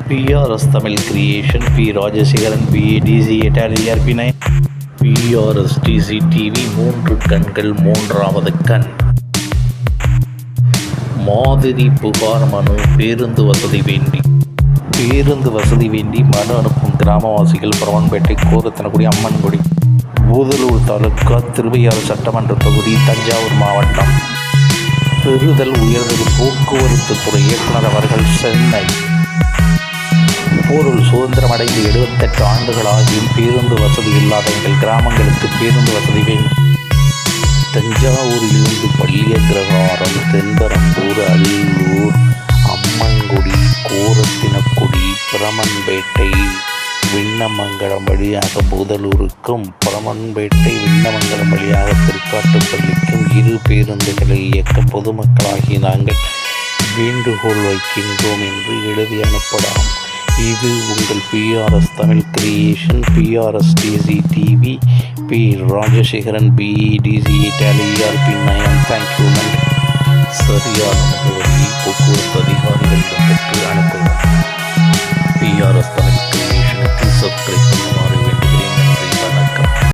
PRS Tamil Creation, P. Rajasekaran, BADC, Italian ERP9, PRS TCTV, 3 கண்கள் மூன்றாவது கண். மாதிரி புகார் மனு. பேருந்து வசதி வேண்டி மனு அனுப்பும் கிராமவாசிகள் பரமன்பேட்டை, கோரத்தனக்குடி, அம்மன்குடி, பூதலூர் தாலுகா, திருவையாறு சட்டமன்ற தொகுதி, தஞ்சாவூர் மாவட்டம். பெறுதல் உயர்தல் போக்குவரத்து துறை இயக்குனர் அவர்கள், சென்னை. போரில் சுதந்திரம் அடைந்து 78 ஆண்டுகளாகியும் பேருந்து வசதி இல்லாத எங்கள் கிராமங்களுக்கு பேருந்து வசதி வேண்டும். தஞ்சாவூரிலிருந்து பள்ளியக்கிரகாரம், தென்பரம்பூர், அல்லூர், அம்மன்குடி, கோரத்தினக்குடி, பிரமன்பேட்டை, விண்ணமங்கலம் வழியாக பூதலூருக்கும், பிரமன்பேட்டை விண்ணமங்கலம் வழியாக திருக்காட்டுப்பள்ளிக்கும் 2 பேருந்துகளை இயக்க பொதுமக்களாகி நாங்கள் வேண்டுகோள் வைக்கின்றோம் என்று எழுதி அனுப்பலாம். இது உங்கள் PRS Tamil creation, PRS TCTV, P. Rajasekaran, BADC, Italian ERP9. Thank you. நன்றி. சரியான முகவரியை போக்குவரத்து அதிகாரிகளிடம் பெற்று அனுப்புங்கள்.